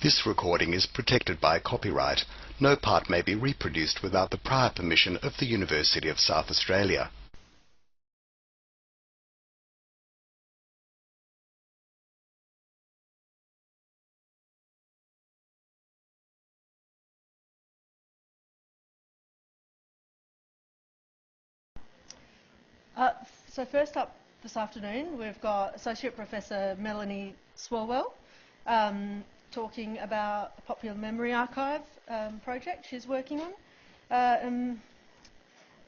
This recording is protected by copyright. No part may be reproduced without the prior permission of the University of South Australia. So first up this afternoon, we've got Associate Professor Melanie Swalwell talking about a Popular Memory Archive project she's working on.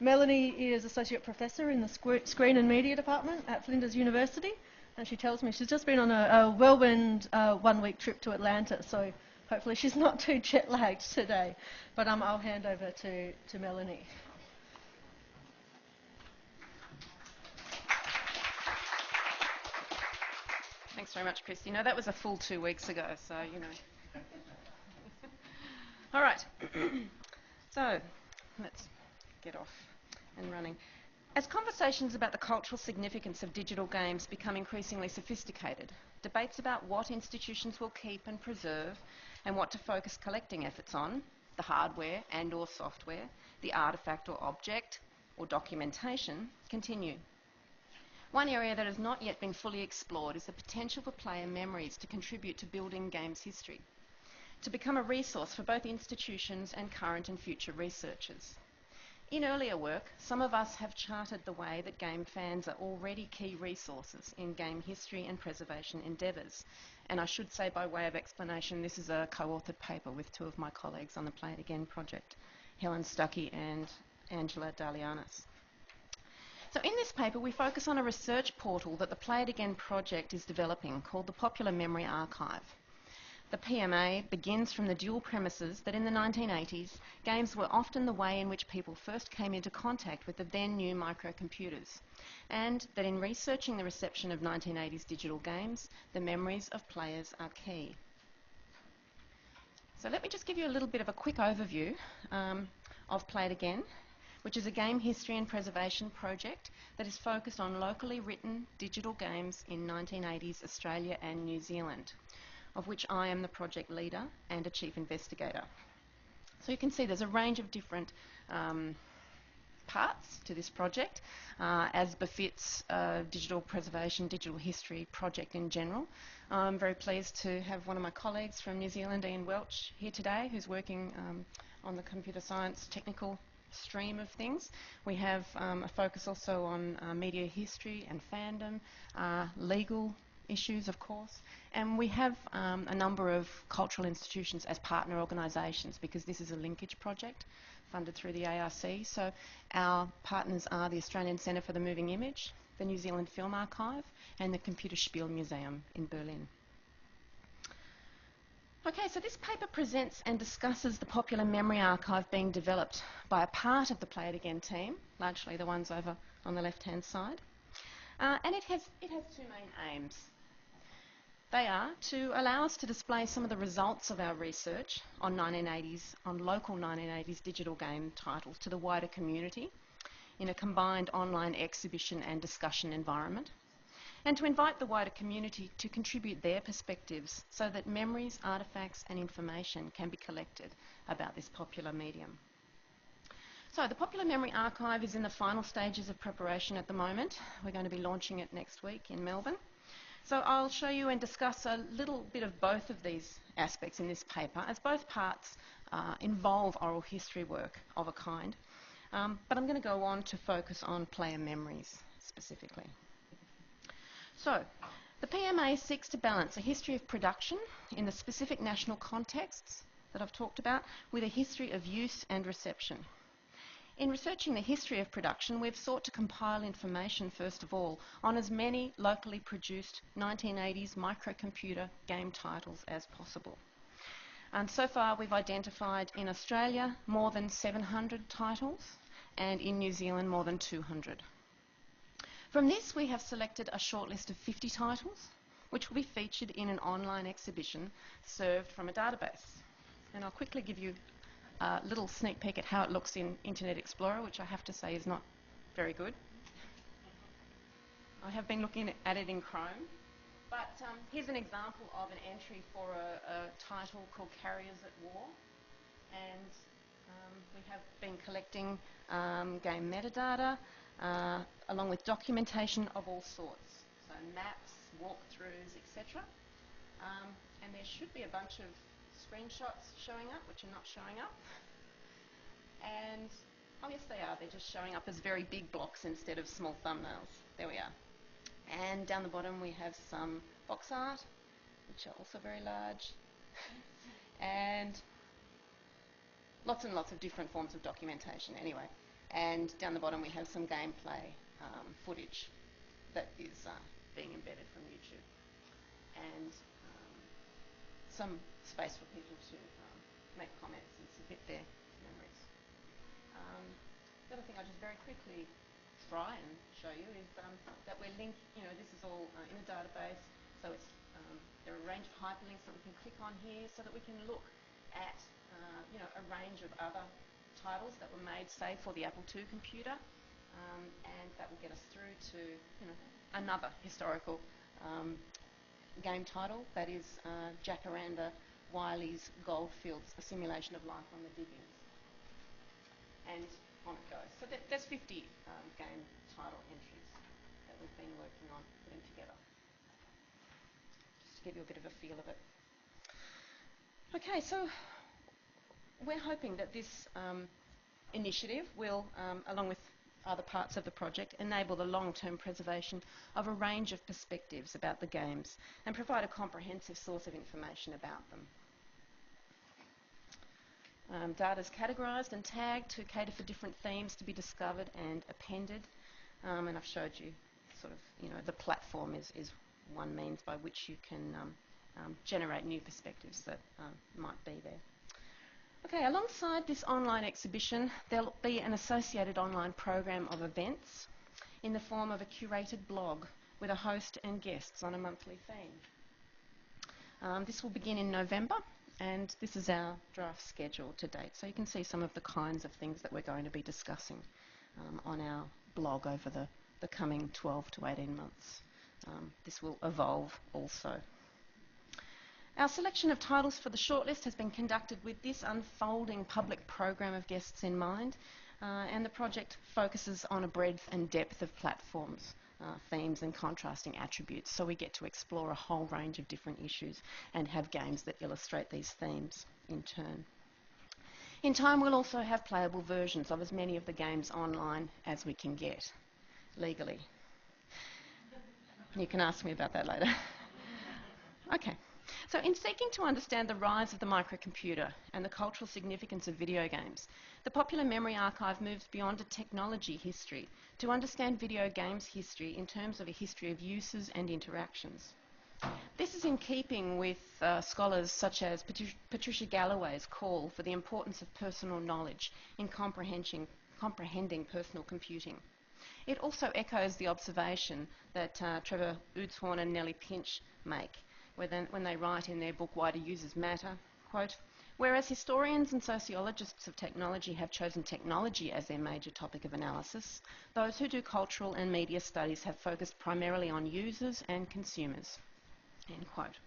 Melanie is Associate Professor in the Screen and Media Department at Flinders University, and she tells me she's just been on a whirlwind one-week trip to Atlanta, so hopefully she's not too jet-lagged today. But I'll hand over to Melanie. Thanks very much, Christy. No, that was a full 2 weeks ago, so, you know. All right. So, let's get off and running. As conversations about the cultural significance of digital games become increasingly sophisticated, debates about what institutions will keep and preserve and what to focus collecting efforts on, the hardware and or software, the artefact or object or documentation, continue. One area that has not yet been fully explored is the potential for player memories to contribute to building games history, to become a resource for both institutions and current and future researchers. In earlier work, some of us have charted the way that game fans are already key resources in game history and preservation endeavours. And I should say, by way of explanation, this is a co-authored paper with two of my colleagues on the Play It Again project, Helen Stuckey and Angela Dalianis. So in this paper, we focus on a research portal that the Play It Again project is developing called the Popular Memory Archive. The PMA begins from the dual premises that in the 1980s, games were often the way in which people first came into contact with the then new microcomputers, and that in researching the reception of 1980s digital games, the memories of players are key. So let me just give you a little bit of a quick overview of Play It Again, which is a game history and preservation project that is focused on locally written digital games in 1980s Australia and New Zealand, of which I am the project leader and a chief investigator. So you can see there's a range of different parts to this project, as befits digital preservation, digital history project in general. I'm very pleased to have one of my colleagues from New Zealand, Ian Welch, here today, who's working on the computer science technical stream of things. We have a focus also on media history and fandom, legal issues, of course, and we have a number of cultural institutions as partner organisations, because this is a linkage project funded through the ARC. So our partners are the Australian Centre for the Moving Image, the New Zealand Film Archive, and the Computerspiel Museum in Berlin. Okay, so this paper presents and discusses the Popular Memory Archive being developed by a part of the Play It Again team, largely the ones over on the left-hand side. And it has two main aims. They are to allow us to display some of the results of our research on local 1980s digital game titles to the wider community in a combined online exhibition and discussion environment, and to invite the wider community to contribute their perspectives so that memories, artefacts and information can be collected about this popular medium. So the Popular Memory Archive is in the final stages of preparation at the moment. We're going to be launching it next week in Melbourne. So I'll show you and discuss a little bit of both of these aspects in this paper, as both parts involve oral history work of a kind. But I'm going to go on to focus on player memories specifically. So, the PMA seeks to balance a history of production in the specific national contexts that I've talked about with a history of use and reception. In researching the history of production, we've sought to compile information, first of all, on as many locally produced 1980s microcomputer game titles as possible. And so far we've identified in Australia more than 700 titles, and in New Zealand more than 200. From this, we have selected a short list of 50 titles, which will be featured in an online exhibition served from a database. And I'll quickly give you a little sneak peek at how it looks in Internet Explorer, which I have to say is not very good. I have been looking at it in Chrome, But here's an example of an entry for a title called Carriers at War. And we have been collecting game metadata along with documentation of all sorts. So maps, walkthroughs, etc. And there should be a bunch of screenshots showing up, which are not showing up. And, oh yes they are, they're just showing up as very big blocks instead of small thumbnails. There we are. And down the bottom we have some box art, which are also very large. And lots and lots of different forms of documentation anyway. And down the bottom we have some gameplay footage that is being embedded from YouTube. And some space for people to make comments and submit their memories. The other thing I'll just very quickly try and show you is that we're linked, this is all in a database, so it's, there are a range of hyperlinks that we can click on here so that we can look at a range of other titles that were made, say, for the Apple II computer, and that will get us through to another historical game title, that is Jacaranda Wiley's Goldfields, A Simulation of Life on the Diggings. And on it goes. So there's 50 game title entries that we've been working on putting together. Just to give you a bit of a feel of it. Okay, so we're hoping that this initiative will, along with other parts of the project, enable the long-term preservation of a range of perspectives about the games and provide a comprehensive source of information about them. Data is categorised and tagged to cater for different themes to be discovered and appended. And I've showed you sort of, the platform is one means by which you can generate new perspectives that might be there. Okay, alongside this online exhibition, there'll be an associated online program of events in the form of a curated blog with a host and guests on a monthly theme. This will begin in November, and this is our draft schedule to date. So you can see some of the kinds of things that we're going to be discussing on our blog over the coming 12 to 18 months. This will evolve also. Our selection of titles for the shortlist has been conducted with this unfolding public program of guests in mind, and the project focuses on a breadth and depth of platforms, themes and contrasting attributes, so we get to explore a whole range of different issues and have games that illustrate these themes in turn. In time we'll also have playable versions of as many of the games online as we can get, legally. You can ask me about that later. Okay. So in seeking to understand the rise of the microcomputer and the cultural significance of video games, the Popular Memory Archive moves beyond a technology history to understand video games history in terms of a history of uses and interactions. This is in keeping with scholars such as Patricia Galloway's call for the importance of personal knowledge in comprehending personal computing. It also echoes the observation that Trevor Utzhorn and Nellie Pinch make when they write in their book Why Do Users Matter, quote, whereas historians and sociologists of technology have chosen technology as their major topic of analysis, those who do cultural and media studies have focused primarily on users and consumers, end quote.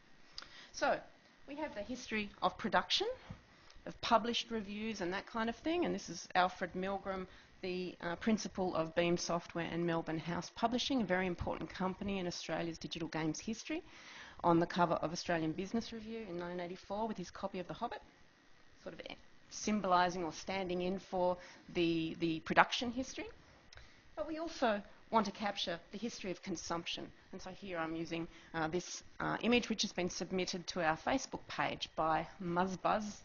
So we have the history of production, of published reviews and that kind of thing, and this is Alfred Milgram, the principal of Beam Software and Melbourne House Publishing, a very important company in Australia's digital games history, on the cover of Australian Business Review in 1984 with his copy of The Hobbit, sort of symbolising or standing in for the production history. But we also want to capture the history of consumption. And so here I'm using this image which has been submitted to our Facebook page by Muzzbuzz,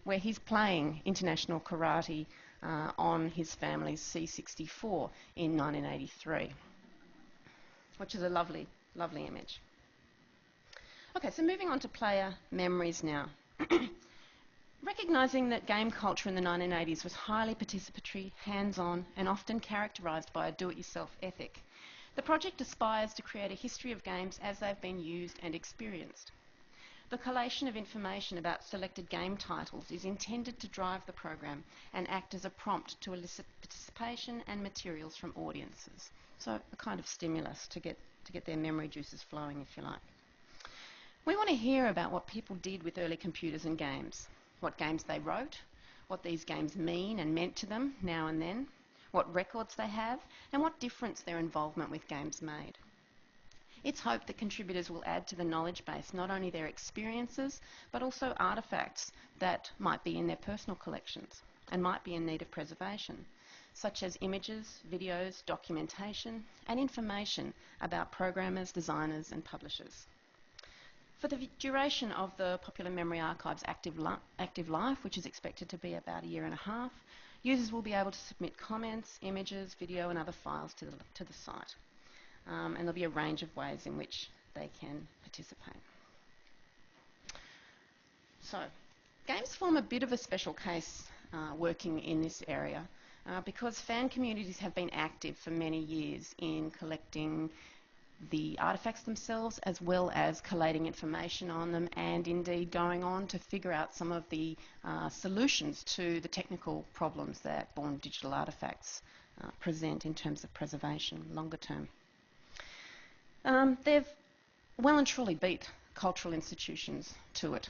where he's playing international karate on his family's C64 in 1983, which is a lovely, lovely image. Okay, so moving on to player memories now. Recognising that game culture in the 1980s was highly participatory, hands-on, and often characterised by a do-it-yourself ethic, the project aspires to create a history of games as they've been used and experienced. The collation of information about selected game titles is intended to drive the program and act as a prompt to elicit participation and materials from audiences. So a kind of stimulus to get to get their memory juices flowing, if you like. We want to hear about what people did with early computers and games, what games they wrote, what these games mean and meant to them now and then, what records they have, and what difference their involvement with games made. It's hoped that contributors will add to the knowledge base not only their experiences, but also artefacts that might be in their personal collections and might be in need of preservation, such as images, videos, documentation, and information about programmers, designers, and publishers. For the duration of the Popular Memory Archive's active life, which is expected to be about 1.5 years, users will be able to submit comments, images, video and other files to the site. And there'll be a range of ways in which they can participate. So, games form a bit of a special case working in this area because fan communities have been active for many years in collecting the artefacts themselves, as well as collating information on them, and indeed going on to figure out some of the solutions to the technical problems that born digital artefacts present in terms of preservation longer term. They've well and truly beat cultural institutions to it.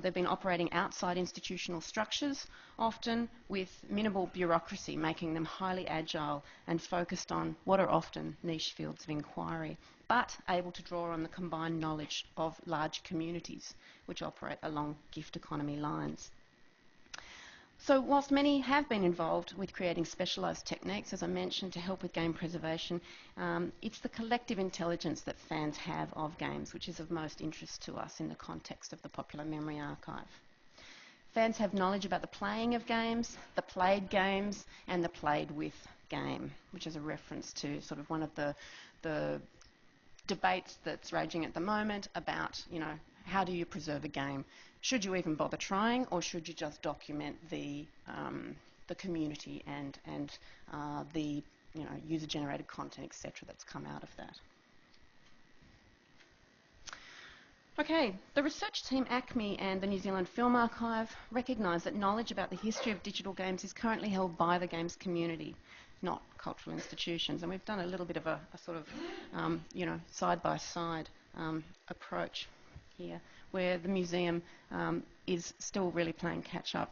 They've been operating outside institutional structures, often with minimal bureaucracy, making them highly agile and focused on what are often niche fields of inquiry, but able to draw on the combined knowledge of large communities which operate along gift economy lines. So whilst many have been involved with creating specialised techniques, as I mentioned, to help with game preservation, it's the collective intelligence that fans have of games which is of most interest to us in the context of the Popular Memory Archive. Fans have knowledge about the playing of games, the played games, and the played with game, which is a reference to sort of one of the debates that's raging at the moment about, you know, how do you preserve a game? Should you even bother trying, or should you just document the community and the user-generated content, etc., that's come out of that? Okay, the research team ACME and the New Zealand Film Archive recognise that knowledge about the history of digital games is currently held by the games community, not cultural institutions. And we've done a little bit of a sort of, side-by-side approach here, where the museum is still really playing catch-up.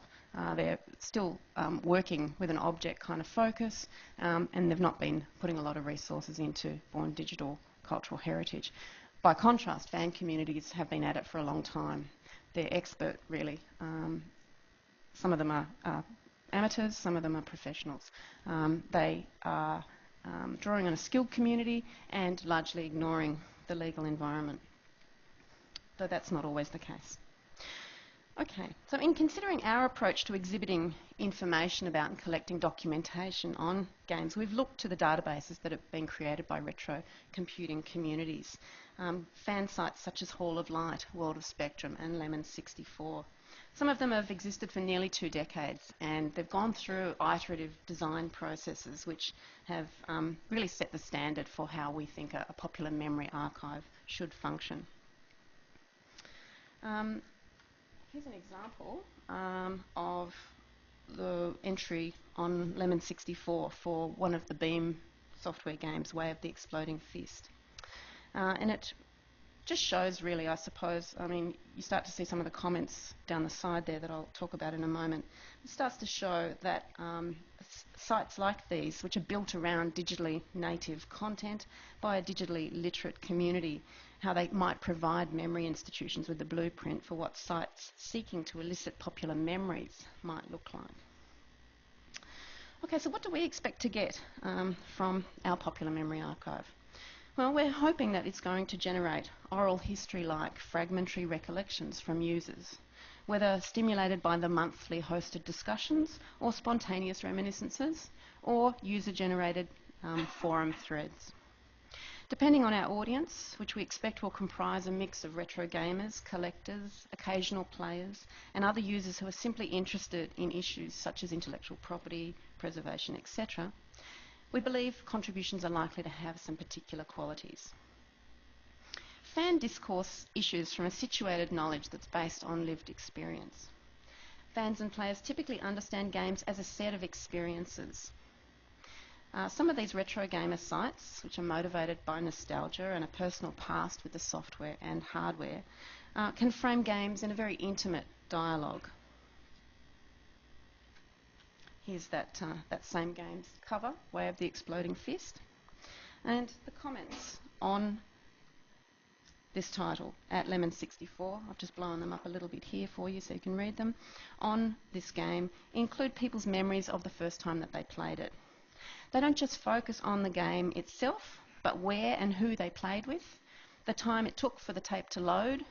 They're still working with an object kind of focus, and they've not been putting a lot of resources into born digital cultural heritage. By contrast, fan communities have been at it for a long time. They're expert, really. Some of them are amateurs, some of them are professionals. They are drawing on a skilled community and largely ignoring the legal environment, though that's not always the case. Okay, so in considering our approach to exhibiting information about and collecting documentation on games, we've looked to the databases that have been created by retro computing communities. Fan sites such as Hall of Light, World of Spectrum and Lemon 64. Some of them have existed for nearly 2 decades, and they've gone through iterative design processes which have really set the standard for how we think a popular memory archive should function. Here's an example of the entry on Lemon 64 for one of the Beam software games, Way of the Exploding Fist. And it just shows really, I suppose, I mean, you start to see some of the comments down the side there that I'll talk about in a moment. It starts to show that sites like these, which are built around digitally native content by a digitally literate community, how they might provide memory institutions with the blueprint for what sites seeking to elicit popular memories might look like. Okay, so what do we expect to get from our Popular Memory Archive? Well, we're hoping that it's going to generate oral history-like fragmentary recollections from users, whether stimulated by the monthly hosted discussions or spontaneous reminiscences or user-generated forum threads. Depending on our audience, which we expect will comprise a mix of retro gamers, collectors, occasional players, and other users who are simply interested in issues such as intellectual property, preservation, etc., we believe contributions are likely to have some particular qualities. Fan discourse issues from a situated knowledge that's based on lived experience. Fans and players typically understand games as a set of experiences. Some of these retro gamer sites, which are motivated by nostalgia and a personal past with the software and hardware, can frame games in a very intimate dialogue. Here's that same game's cover, Way of the Exploding Fist, and the comments on this title at Lemon64, I've just blown them up a little bit here for you so you can read them, on this game include people's memories of the first time that they played it. They don't just focus on the game itself, but where and who they played with, the time it took for the tape to load,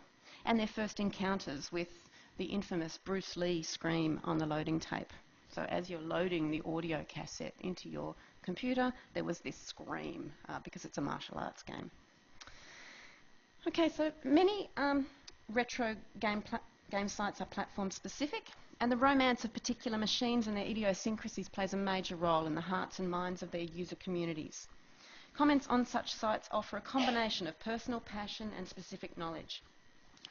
and their first encounters with the infamous Bruce Lee scream on the loading tape. So as you're loading the audio cassette into your computer, there was this scream because it's a martial arts game. Okay, so many retro game sites are platform specific, and the romance of particular machines and their idiosyncrasies plays a major role in the hearts and minds of their user communities. Comments on such sites offer a combination of personal passion and specific knowledge,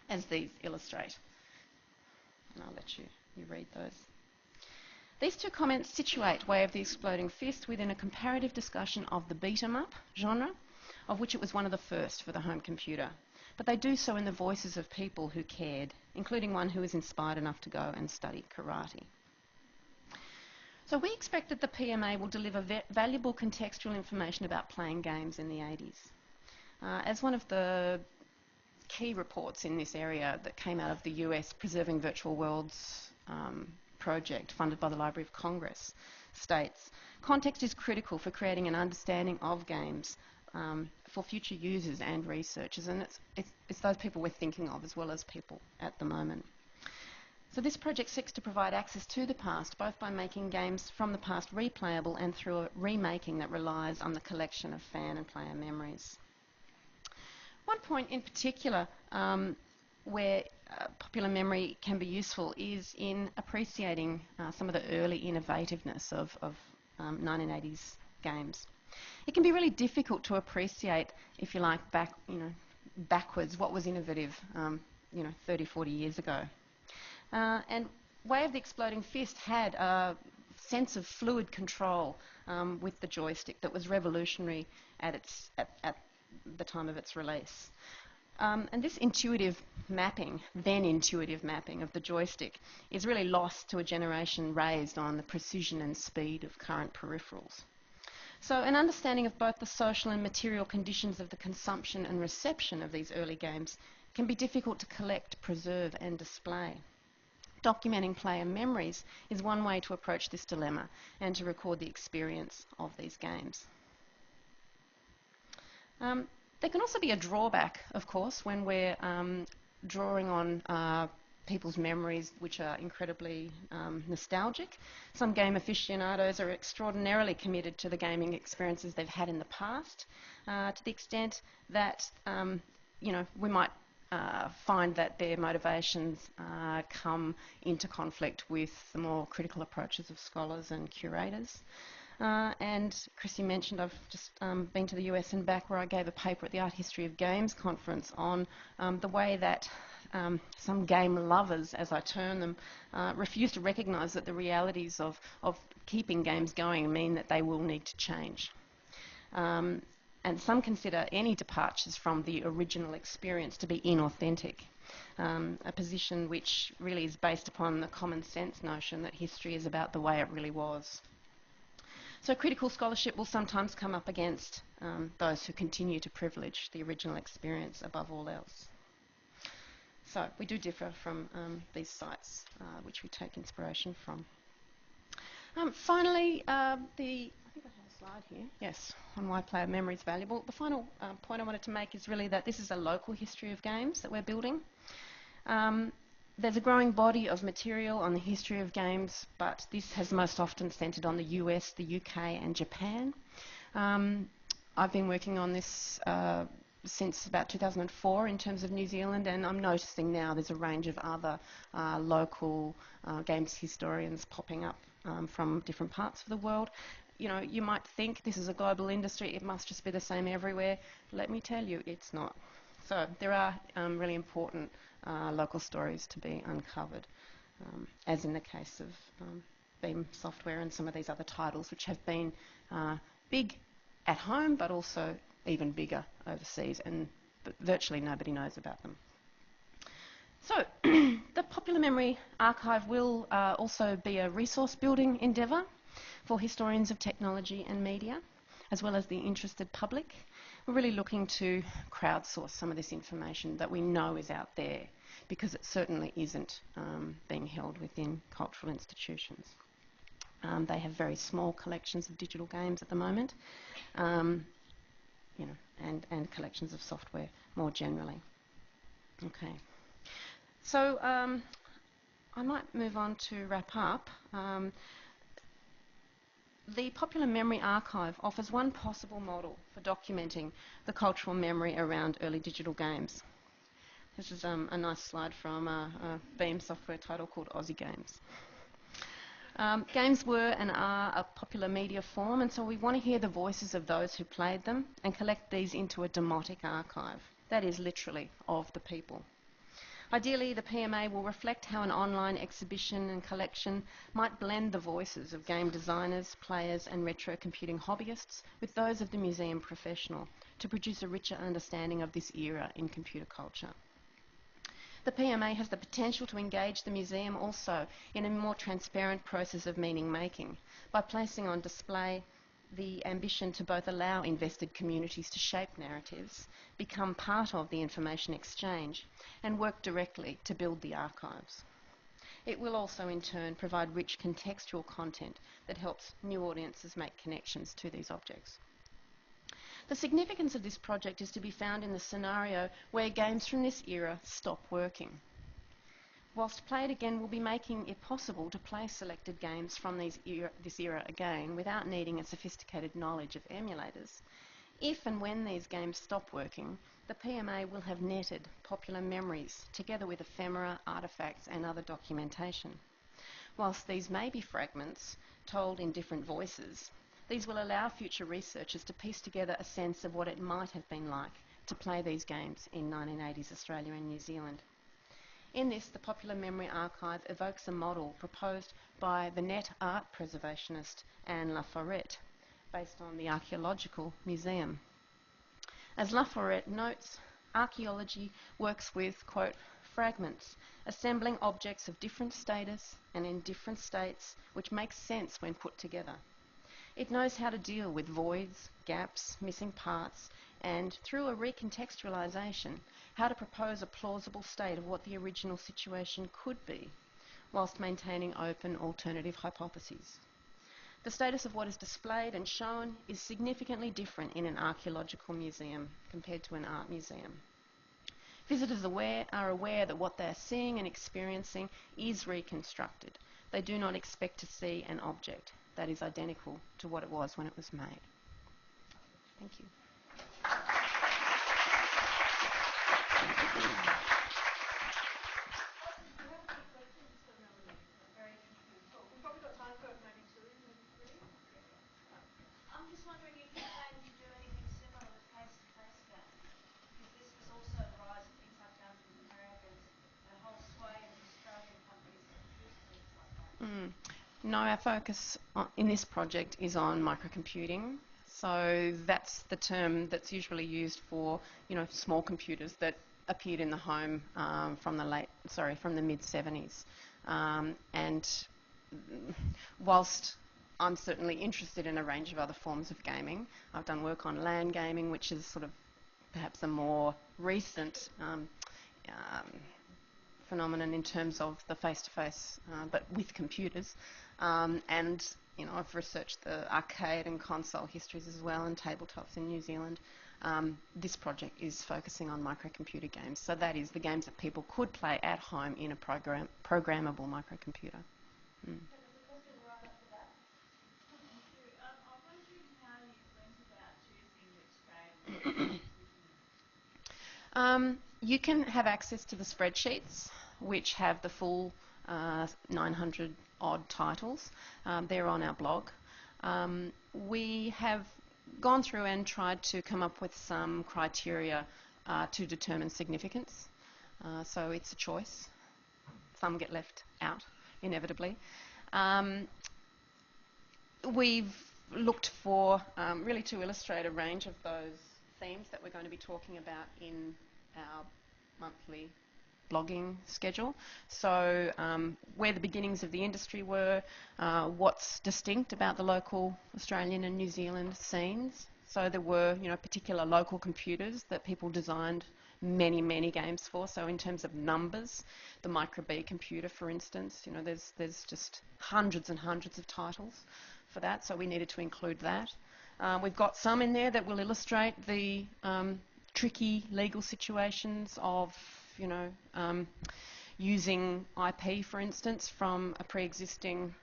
as these illustrate. And I'll let you read those. These two comments situate Way of the Exploding Fist within a comparative discussion of the beat-em-up genre, of which it was one of the first for the home computer. But they do so in the voices of people who cared, including one who was inspired enough to go and study karate. So we expect that the PMA will deliver valuable contextual information about playing games in the 80s. As one of the key reports in this area that came out of the US Preserving Virtual Worlds project funded by the Library of Congress states, context is critical for creating an understanding of games for future users and researchers, and it's those people we're thinking of as well as people at the moment. So this project seeks to provide access to the past, both by making games from the past replayable and through a remaking that relies on the collection of fan and player memories. One point in particular where popular memory can be useful is in appreciating some of the early innovativeness of 1980s games. It can be really difficult to appreciate, if you like, backwards what was innovative 30, 40 years ago. And Way of the Exploding Fist had a sense of fluid control with the joystick that was revolutionary at the time of its release. And this intuitive mapping, then intuitive mapping of the joystick is really lost to a generation raised on the precision and speed of current peripherals. So an understanding of both the social and material conditions of the consumption and reception of these early games can be difficult to collect, preserve and display. Documenting player memories is one way to approach this dilemma and to record the experience of these games. There can also be a drawback, of course, when we're drawing on people's memories which are incredibly nostalgic. Some game aficionados are extraordinarily committed to the gaming experiences they've had in the past, to the extent that we might find that their motivations come into conflict with the more critical approaches of scholars and curators. And Chrissy mentioned I've just been to the US and back, where I gave a paper at the Art History of Games conference on the way that some game lovers, as I term them, refuse to recognise that the realities of keeping games going mean that they will need to change. And some consider any departures from the original experience to be inauthentic, a position which really is based upon the common sense notion that history is about the way it really was. So critical scholarship will sometimes come up against those who continue to privilege the original experience above all else. So we do differ from these sites, which we take inspiration from. Finally, I think I have a slide here, yes, on why player memory is valuable. The final point I wanted to make is really that this is a local history of games that we're building. There's a growing body of material on the history of games, but this has most often centred on the US, the UK and Japan. I've been working on this since about 2004 in terms of New Zealand, and I'm noticing now there's a range of other local games historians popping up from different parts of the world. You might think this is a global industry, it must just be the same everywhere. Let me tell you, it's not. So there are really important local stories to be uncovered, as in the case of Beam Software and some of these other titles which have been big at home, but also even bigger overseas, and virtually nobody knows about them. So the Popular Memory Archive will also be a resource building endeavour for historians of technology and media, as well as the interested public. We're really looking to crowdsource some of this information that we know is out there, because it certainly isn't being held within cultural institutions. They have very small collections of digital games at the moment, you know, and collections of software more generally. Okay. So I might move on to wrap up. The Popular Memory Archive offers one possible model for documenting the cultural memory around early digital games. This is a nice slide from a Beam software title called Aussie Games. Games were and are a popular media form, and so we want to hear the voices of those who played them and collect these into a demotic archive, that is, literally, of the people. Ideally, the PMA will reflect how an online exhibition and collection might blend the voices of game designers, players and retro computing hobbyists with those of the museum professional to produce a richer understanding of this era in computer culture. The PMA has the potential to engage the museum also in a more transparent process of meaning making by placing on display the ambition to both allow invested communities to shape narratives, become part of the information exchange, and work directly to build the archives. It will also in turn provide rich contextual content that helps new audiences make connections to these objects. The significance of this project is to be found in the scenario where games from this era stop working. Whilst Play It Again will be making it possible to play selected games from this era again without needing a sophisticated knowledge of emulators, if and when these games stop working, the PMA will have netted popular memories together with ephemera, artefacts and other documentation. Whilst these may be fragments told in different voices, these will allow future researchers to piece together a sense of what it might have been like to play these games in 1980s Australia and New Zealand. In this, the Popular Memory Archive evokes a model proposed by the net art preservationist Anne Laforette, based on the Archaeological Museum. As Laforette notes, archaeology works with, quote, fragments, assembling objects of different status and in different states, which makes sense when put together. It knows how to deal with voids, gaps, missing parts, and, through a recontextualisation, how to propose a plausible state of what the original situation could be, whilst maintaining open alternative hypotheses. The status of what is displayed and shown is significantly different in an archaeological museum compared to an art museum. Visitors are aware that what they are seeing and experiencing is reconstructed. They do not expect to see an object that is identical to what it was when it was made. Thank you. I'm just wondering if you're planning to do anything similar with face-to-face games, because this was also the rise of things like Dungeons and Dragons and a whole sway of Australian companies that produce things like that. No, our focus in this project is on microcomputing. So that's the term that's usually used for, you know, small computers that appeared in the home from the mid-70s. And whilst I'm certainly interested in a range of other forms of gaming, I've done work on LAN gaming, which is sort of perhaps a more recent phenomenon in terms of the face-to-face, but with computers. And you know, I've researched the arcade and console histories as well, and tabletops in New Zealand. This project is focusing on microcomputer games, so that is the games that people could play at home in a programmable microcomputer. There's a question right up to that. Thank you. I'm wondering how you went about choosing which game You can have access to the spreadsheets, which have the full 900 odd titles. They're on our blog. We have gone through and tried to come up with some criteria to determine significance. So it's a choice. Some get left out, inevitably. We've looked for really to illustrate a range of those themes that we're going to be talking about in our monthly blogging schedule. So where the beginnings of the industry were, what's distinct about the local Australian and New Zealand scenes. So there were, particular local computers that people designed many, many games for. So in terms of numbers, the Micro B computer, for instance, there's just hundreds and hundreds of titles for that. So we needed to include that. We've got some in there that will illustrate the tricky legal situations of, using IP, for instance, from a pre-existing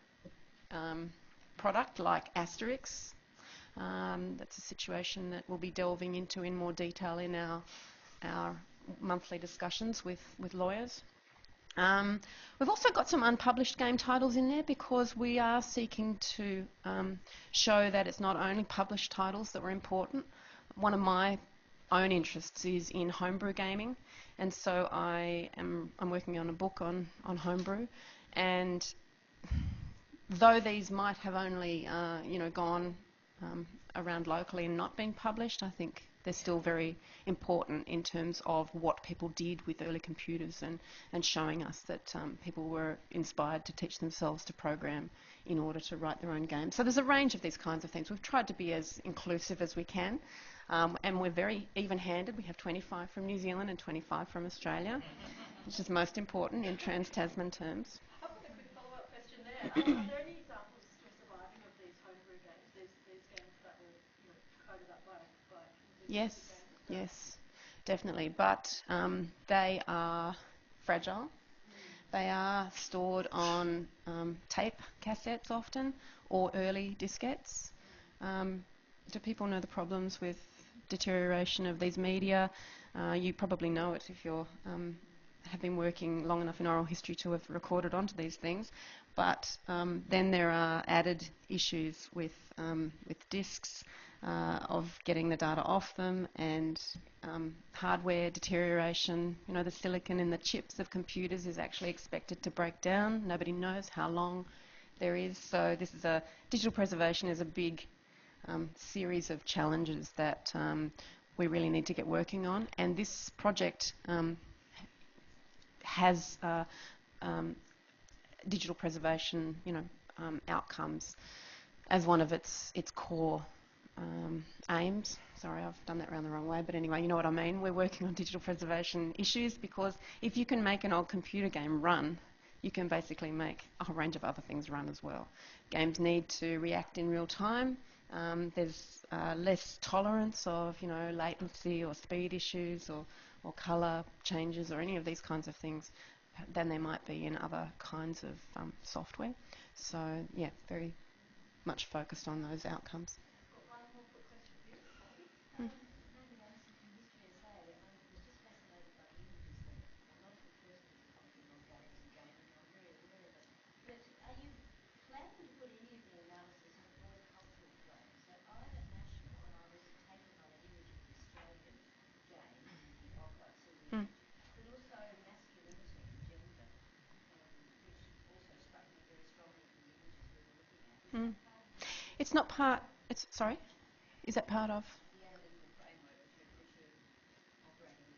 product like Asterix. That's a situation that we'll be delving into in more detail in our monthly discussions with lawyers. We've also got some unpublished game titles in there because we are seeking to show that it's not only published titles that were important. One of my own interests is in homebrew gaming, and so I'm working on a book on homebrew, and though these might have only gone around locally and not been published, I think they're still very important in terms of what people did with early computers and showing us that people were inspired to teach themselves to program in order to write their own games. So there's a range of these kinds of things. We've tried to be as inclusive as we can, and we're very even-handed. We have 25 from New Zealand and 25 from Australia, which is most important in trans-Tasman terms. I've got a quick follow-up question there. Are there any examples still surviving of these homebrew games, these games that were coded up by Yes, yes, definitely. But they are fragile. They are stored on tape cassettes often, or early diskettes. Do people know the problems with deterioration of these media? You probably know it if you have been working long enough in oral history to have recorded onto these things. But then there are added issues with discs, of getting the data off them, and hardware deterioration. The silicon in the chips of computers is actually expected to break down. Nobody knows how long there is. So digital preservation is a big series of challenges that we really need to get working on. And this project has digital preservation, outcomes as one of its core aims. Sorry, I've done that around the wrong way, but anyway, you know what I mean. We're working on digital preservation issues because if you can make an old computer game run, you can basically make a whole range of other things run as well. Games need to react in real time. There's less tolerance of, latency or speed issues or colour changes or any of these kinds of things than there might be in other kinds of software. So, yeah, very much focused on those outcomes. One more quick question for you, Poppy. Maybe Alison from History SA. I was just fascinated by the images that a lot of the person is commenting on games and gaming. I'm very aware of it. But are you planning to put any of the analysis on a broader cultural frame? So I'm at National and I was taken on an image of the Australian game, the OHAA Sylvie, but also masculinity and gender, which also struck me very strongly from the images we were looking at. Is that part of the It's not part. Sorry, is that part of? the analytical framework that you're operating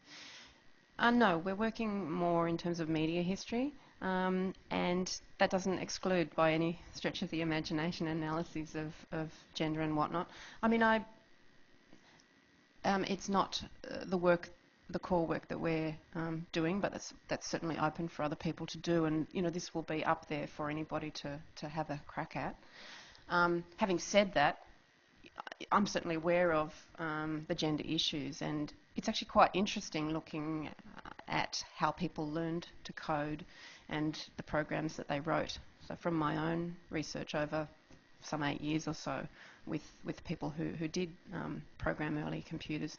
within? No, we're working more in terms of media history, and that doesn't exclude by any stretch of the imagination analyses of gender and whatnot. I mean, it's not the core work that we're doing, but that's certainly open for other people to do, and this will be up there for anybody to have a crack at. Having said that, I'm certainly aware of the gender issues, and it's actually quite interesting looking at how people learned to code and the programs that they wrote. So from my own research over some 8 years or so with people who did program early computers,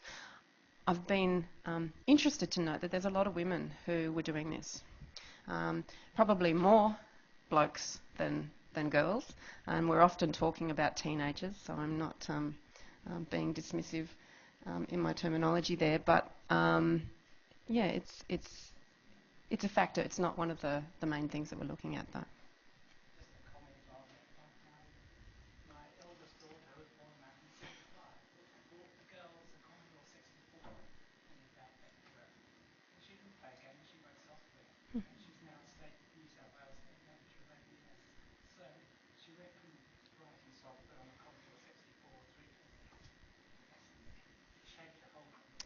I've been interested to note that there's a lot of women who were doing this. Probably more blokes than girls, and we're often talking about teenagers, so I'm not being dismissive in my terminology there, but yeah, it's a factor. It's not one of the main things that we're looking at, though. Just a comment on that. My eldest daughter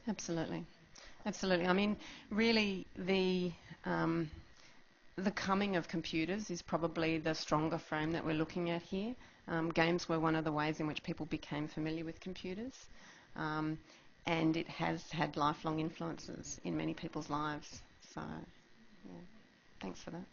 Absolutely. Absolutely. I mean, really, the coming of computers is probably the stronger frame that we're looking at here. Games were one of the ways in which people became familiar with computers, and it has had lifelong influences in many people's lives. So, yeah, thanks for that.